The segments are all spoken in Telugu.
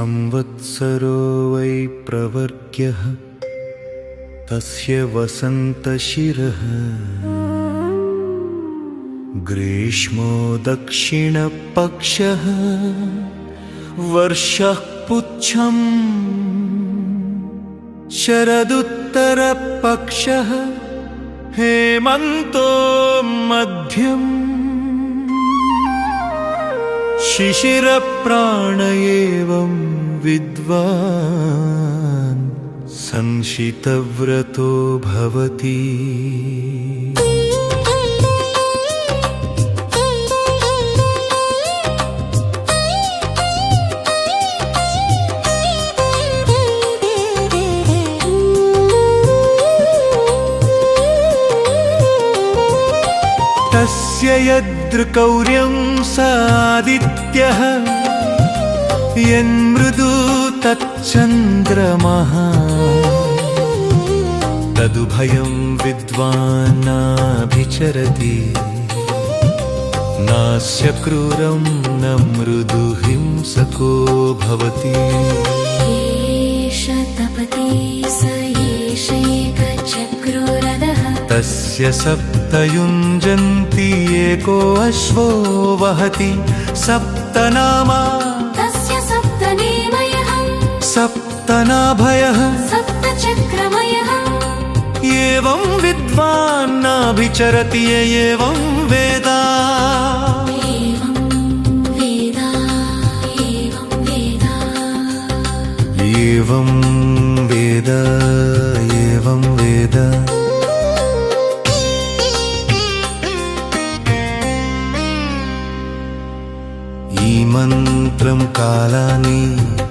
संवत्सरो वै प्रवर्ग्यः तस्य वसन्तशिरः ग्रीष्मो दक्षिणपक्षः वर्षः पुच्छम् शरदुत्तरपक्षः हेमन्तो मध्यम् शिशिरप्राण एवं विद्वान् संशितव्रतो भवति। तस्य यदृकौर्यं सादित्यः यन्मृदु तच्चन्द्रमः तदुभयं विद्वान् नाभिचरति नास्य क्रूरं न मृदु हिंसको भवति। तस्य सप्त युञ्जन्ति एको अश्वो वहति सप्तनामा तस्य सप्तनेमयः सप्तनाभयः सप्तचक्रमयः एवं विद्वान् नाभिचरति य एवं वेद। एवं वेद एवं वेद। ఈ మంత్రం కాలాన్ని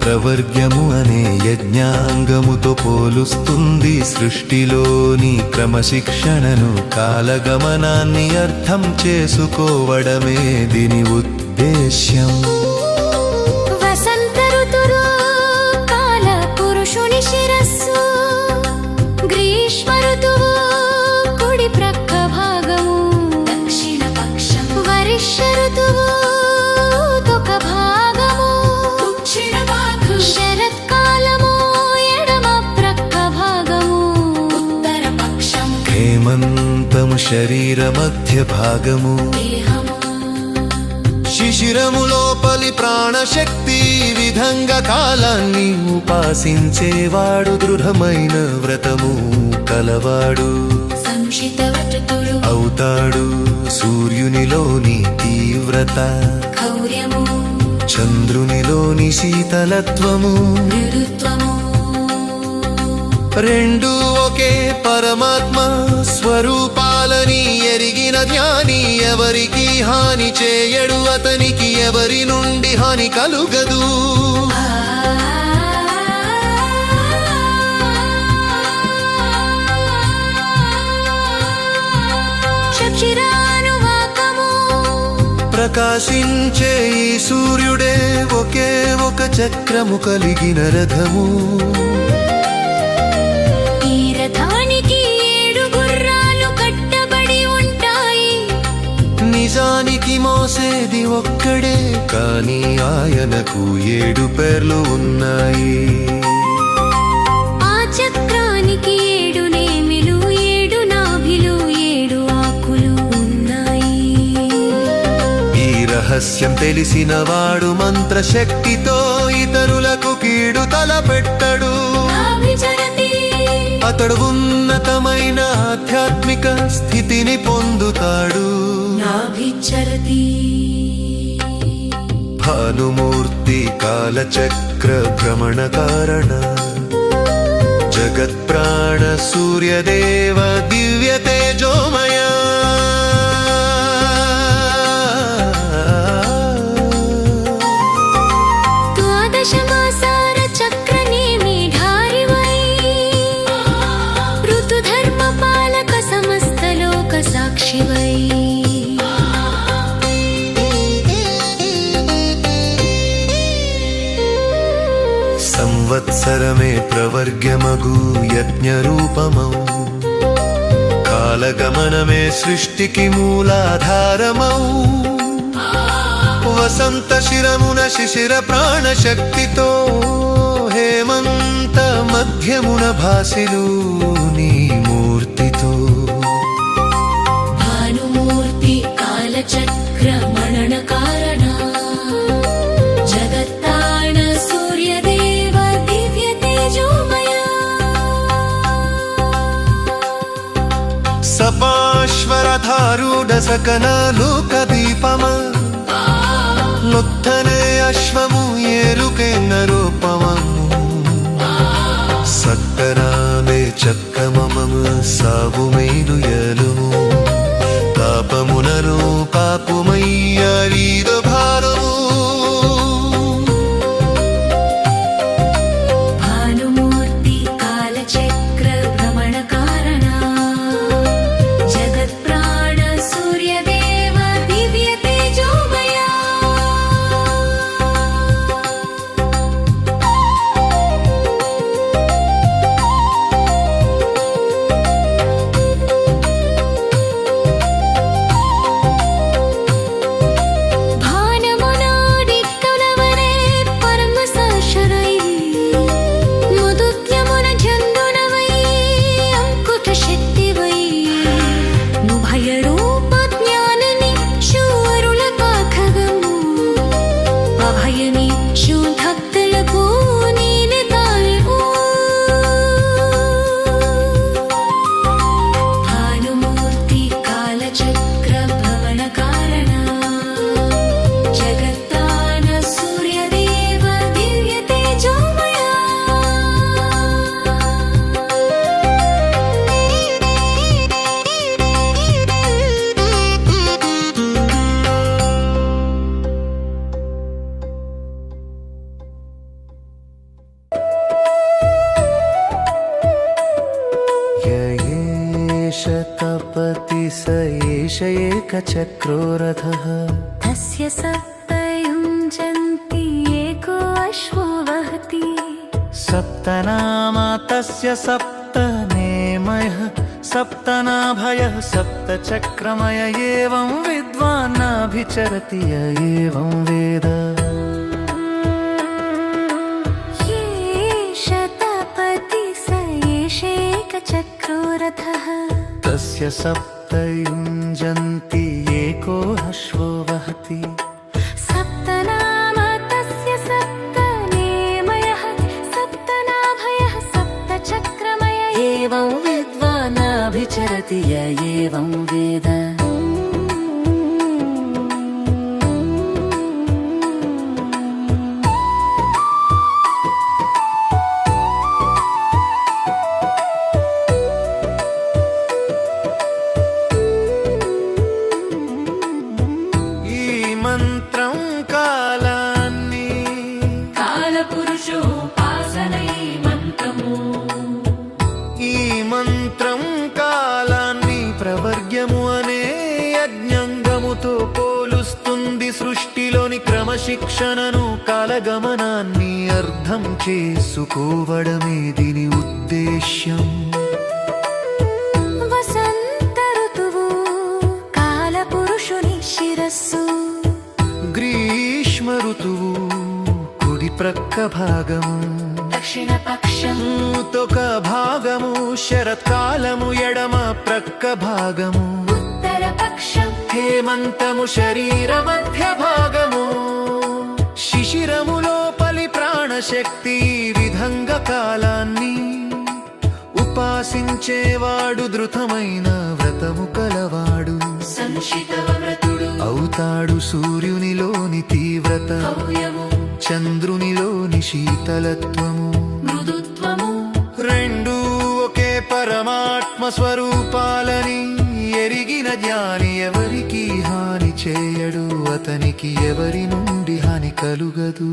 ప్రవర్గ్యము అనే యజ్ఞాంగముతో పోలుస్తుంది. సృష్టిలోని క్రమశిక్షణను కాలగమనాన్ని అర్థం చేసుకోవడమే దీని ఉద్దేశ్యం. వసంత ఋతువు కాల పురుషుని శిరస్సు, గ్రీష్మ ఋతువు కుడి ప్రక్క భాగము దక్షిణ పక్షం, వర్ష ఋతువు హేమంతము శరీర మధ్య భాగము, శిశిరము లోపలి ప్రాణశక్తి. విధంగా కాలాన్ని ఉపాసించేవాడు దృఢమైన వ్రతము కలవాడు అవుతాడు. సూర్యునిలోని తీవ్రత, చంద్రునిలోని శీతలత్వము, రెండు ఒకే పరమాత్మ స్వరూపాలని ఎరిగిన జ్ఞాని ఎవరికి హాని చేయడు, అతనికి ఎవరి నుండి హాని కలుగదు. ప్రకాశించే ఈ సూర్యుడే ఒకే ఒక చక్రము కలిగిన రథము. నిజానికి మోసేది ఒక్కడే, కానీ ఆయనకు 7 పేర్లు ఉన్నాయి. ఆ చక్రానికి 7 నేమిలు, 7 నాభిలు, 7 ఆకులు ఉన్నాయి. ఈ రహస్యం తెలిసిన వాడు మంత్రశక్తితో ఇతరులకు కీడు తలపెట్టడు. అతడు ఉన్నతమైన ఆధ్యాత్మిక స్థితిని పొందుతాడు. భానుమూర్తి కాలచక్ర భ్రమణ కారణ జగత్ప్రాణ సూర్యదేవ దివ్య తేజోమయ. సంవత్సరమే ప్రవర్గ్యమగు యజ్ఞరూపమౌ, కాలగమనమే సృష్టికి మూలాధారమౌ. వసంత శిరమున శిశిర ప్రాణశక్తితో హేమంత మధ్యమున భాసిలు నీ మూర్తితో భానుమూర్తి కాలచక్ర మనన కారణ జగత్తాణ సూర్యదేవ దివ్య తేజోమయ సపాశ్వరధారూఢ సకల లోక దీపమ లొత్తనే అశ్వము ఏరుకెన్న రూపమము సక్కరాలే చక్కమమము సాగుమైను యలుము తాపమునను పాపుమయ్యారీద భారము భానుమూర్తి కాలచక్ర భ్రమణ కారణ జగత్ప్రాణ సూర్యదేవ దివ్య తేజోమయ భానమునాడి కలవరే పరమ సాశరై ముదుత్యమున జందునవై అంకుట శక్తివై నుభయ రూప జ్ఞానని శూరుల పాఖగము అభయని శూభక్తులకు నీనే తాయు భానుమూర్తి కాలచక్ర భ్రమణ కారణ జగత్తాన సూర్యదేవ దివ్య తేజోమయ యయేష తపతి స ఏష ఏకచక్రో రథః తస్య సప్తయుంజంతి ఏకో అశ్వో వహతి సప్తనామా తస్య సప్తనేమయః సప్తనాభయః సప్తచక్రమయ ఏవం విద్వాన్ నాభిచరతి య ఏవం వేద ఏష తపతి స ఏష ఏకచక్రో రథః తస్య సప్తయుంజంతి ఏకో అశ్వో వహతి సప్తనామ తస్య సప్తనేమయః సప్తనాభయః సప్తచక్రమయ ఏవం విద్వాన్ నాభిచరతి య ఏవం వేద ఈ మంత్రం కాలాన్ని కాలపురుషోపాసనై మంత్రము ఈ మంత్రం కాలాన్ని ప్రవర్గ్యము అనే యజ్ఞంగముతో పోలుస్తుంది సృష్టిలోని క్రమశిక్షణను కాలగమనాన్ని అర్థం చేసుకోవడమే దీని ఉద్దేశ్యం వసంత ఋతువు కాలపురుషుని శిరస్సు గ్రీష్మ ఋతువు కుడి ప్రక్క భాగము దక్షిణ పక్షం తొక భాగము శరత్కాలము ఎడమ ప్రక్క భాగము ఉత్తర పక్షం హేమంతము శరీర మధ్య భాగము శిశిరము లోపలి ప్రాణశక్తి ఈ విధంగా కాలాన్ని ఉపాసించేవాడు ధృతమైన వ్రతము కలవాడు సంశితవ వ్రతుడు అవుతాడు సూర్యునిలోని తీవ్రత భవ్యము చంద్రునిలోని శీతలత్వము మృదుత్వము రెండూ ఒకే పరమాత్మ స్వరూపాలని ఎరిగిన జ్ఞాని ఎవరికి హాని చేయడు అతనికి ఎవరి నుండి హాని కలుగదు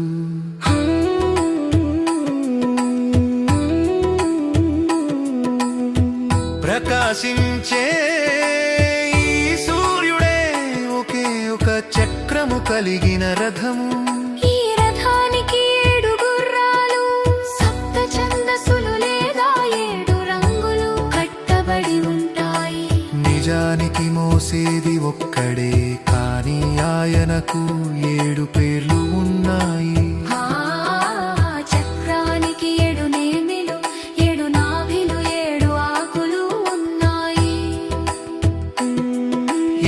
ప్రకాశించే ఈ సూర్యుడే ఒకే ఒక చక్రము కలిగిన రథము ఈ రథానికి 7 గుర్రాలు సప్త ఛందస్సులు లేదా 7 రంగులు కట్టబడి ఉంటాయి నిజానికి మోసేది ఒక్కడే కాని ఆ ఆయనకు 7 పేర్లు ఉన్నాయి. ఆ చక్రానికి 7 నేమిలు, 7 నాభిలు, 7 ఆకులు ఉన్నాయి.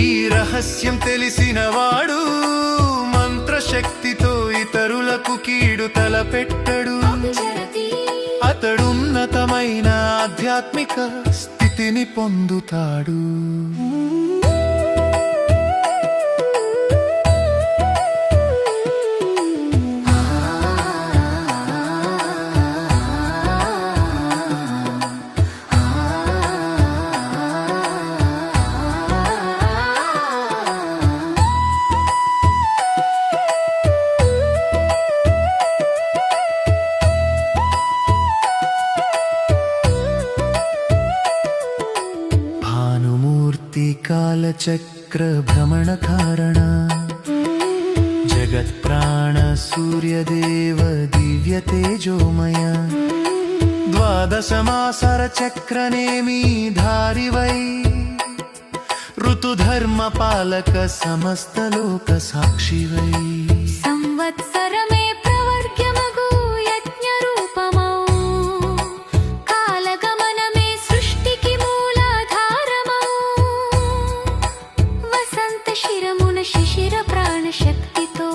ఈ రహస్యం తెలిసినవాడు మంత్రశక్తితో ఇతరులకు కీడు తలపెట్టడు. అభిచరతి అతడున్నతమైన ఆధ్యాత్మిక స్థితిని పొందుతాడు. భానుమూర్తి కాలచక్ర భ్రమణ కారణ జగత్ప్రాణ సూర్యదేవ దివ్య తేజోమయ ద్వాదశమాసర చక్రనేమి ధారివై ఋతుధర్మ పాలక సమస్త లోక సాక్షివై సంవత్సరమే ప్రవర్గ్యమగు యజ్ఞ రూపమౌ కాలగమనమే సృష్టికి మూలాధారమౌ వసంత శిరమున శిశిర ప్రాణశక్తితో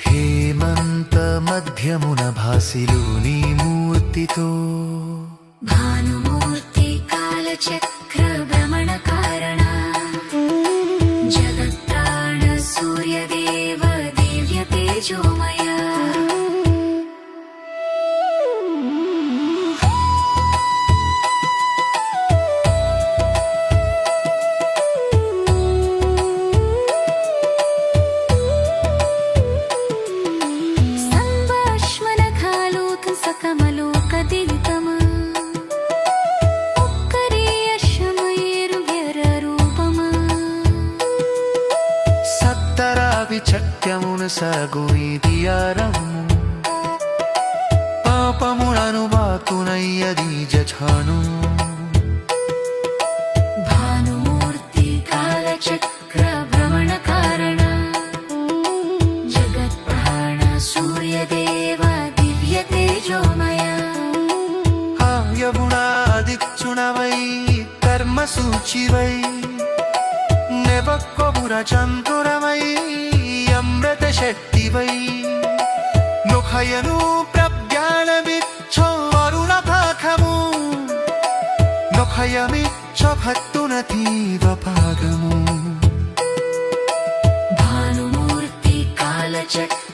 హేమంత మధ్యమున భాసిలు నీ మూర్తితో భానుమూర్తి కాలచక్ర భ్రమణ కారణ జగత్ప్రాణ సూర్యదేవ దివ్య తేజోమయ సంభాష్మనఖాలోక సకమలోకదిలితమ విచక్యమున సగు ఇది ఆరము పాపములను బాకునయ్యది జఛాను భానుమూర్తి కాలచక్ర భ్రమణ కారణ జగత్ప్రాణ సూర్యదేవ దివ్య తేజోమయ యమునాదిక్షుణవై కర్మ సూచివై నెవక్కొబుర చంతురమై అమృత శక్తివై నుఖయను ప్రజ్ఞానమిచ్చో అరుణ పాఖము నుఖయమిచ్చ భక్తున తీవ పాగము భానుమూర్తి కాలచక్ర